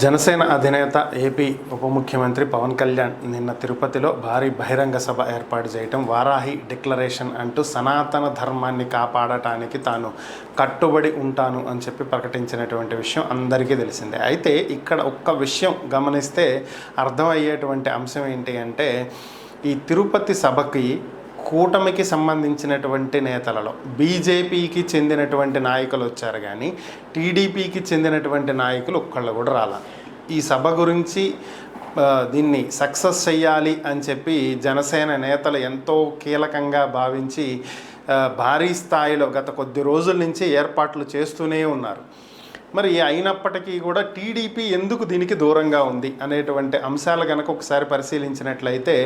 జనసేన అధినేత ఏపీ ఉప ముఖ్యమంత్రి పవన్ కళ్యాణ్ నిన్న తిరుపతిలో భారీ బహిరంగ సభ ఏర్పాటు చేయటం, వారాహి డిక్లరేషన్ అంటూ సనాతన ధర్మాన్ని కాపాడటానికి తాను కట్టుబడి ఉంటాను అని చెప్పి ప్రకటించినటువంటి విషయం అందరికీ తెలిసిందే. అయితే ఇక్కడ ఒక్క విషయం గమనిస్తే అర్థమయ్యేటువంటి అంశం ఏంటి అంటే, ఈ తిరుపతి సభకి కూటమికి సంబంధించినటువంటి నేతలలో బీజేపీకి చెందినటువంటి నాయకులు వచ్చారు, కానీ టీడీపీకి చెందినటువంటి నాయకులు ఒక్కళ్ళు కూడా రాల. ఈ సభ గురించి దీన్ని సక్సెస్ చెయ్యాలి అని చెప్పి జనసేన నేతలు ఎంతో కీలకంగా భావించి భారీ స్థాయిలో గత కొద్ది రోజుల నుంచి ఏర్పాట్లు చేస్తూనే ఉన్నారు. మరి అయినప్పటికీ కూడా టీడీపీ ఎందుకు దీనికి దూరంగా ఉంది అనేటువంటి అంశాలు కనుక ఒకసారి పరిశీలించినట్లయితే,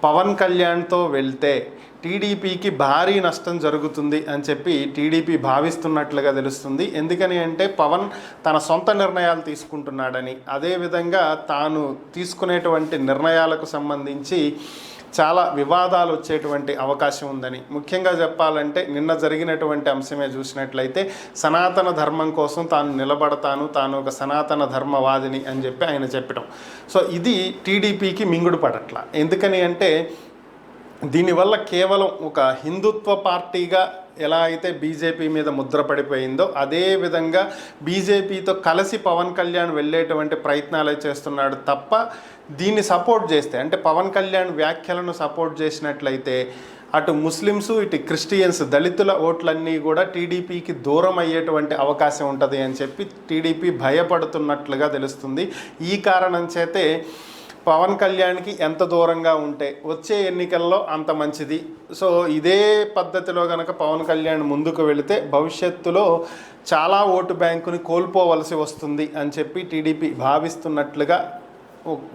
పవన్ కళ్యాణ్తో వెళ్తే టీడీపీకి భారీ నష్టం జరుగుతుంది అని చెప్పి టీడీపీ భావిస్తున్నట్లుగా తెలుస్తుంది. ఎందుకని అంటే, పవన్ తన సొంత నిర్ణయాలు తీసుకుంటున్నాడని, అదేవిధంగా తాను తీసుకునేటువంటి నిర్ణయాలకు సంబంధించి చాలా వివాదాలు వచ్చేటువంటి అవకాశం ఉందని, ముఖ్యంగా చెప్పాలంటే నిన్న జరిగినటువంటి అంశమే చూసినట్లయితే సనాతన ధర్మం కోసం తాను నిలబడతాను, తాను ఒక సనాతన ధర్మవాదిని అని చెప్పి ఆయన చెప్పడం. సో ఇది టీడీపీకి మింగుడు పడట్ల. ఎందుకని అంటే, దీనివల్ల కేవలం ఒక హిందుత్వ పార్టీగా ఎలా అయితే బీజేపీ మీద ముద్ర పడిపోయిందో, అదేవిధంగా బీజేపీతో కలిసి పవన్ కళ్యాణ్ వెళ్ళేటువంటి ప్రయత్నాలే చేస్తున్నాడు తప్ప, దీన్ని సపోర్ట్ చేస్తే అంటే పవన్ కళ్యాణ్ వ్యాఖ్యలను సపోర్ట్ చేసినట్లయితే అటు ముస్లిమ్స్, ఇటు క్రిస్టియన్స్, దళితుల ఓట్లన్నీ కూడా టీడీపీకి దూరం అయ్యేటువంటి అవకాశం ఉంటుంది అని చెప్పి టీడీపీ భయపడుతున్నట్లుగా తెలుస్తుంది. ఈ కారణం చేతే పవన్ కళ్యాణ్కి ఎంత దూరంగా ఉంటే వచ్చే ఎన్నికల్లో అంత మంచిది. సో ఇదే పద్ధతిలో కనుక పవన్ కళ్యాణ్ ముందుకు వెళితే భవిష్యత్తులో చాలా ఓటు బ్యాంకుని కోల్పోవలసి వస్తుంది అని చెప్పి టీడీపీ భావిస్తున్నట్లుగా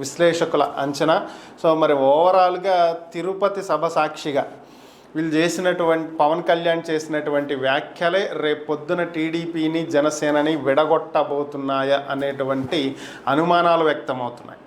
విశ్లేషకుల అంచనా. సో మరి ఓవరాల్గా తిరుపతి సభ సాక్షిగా వీళ్ళు చేసినటువంటి, పవన్ కళ్యాణ్ చేసినటువంటి వ్యాఖ్యలే రేపు పొద్దున టీడీపీని, జనసేనని విడగొట్టబోతున్నాయా అనేటువంటి అనుమానాలు వ్యక్తమవుతున్నాయి.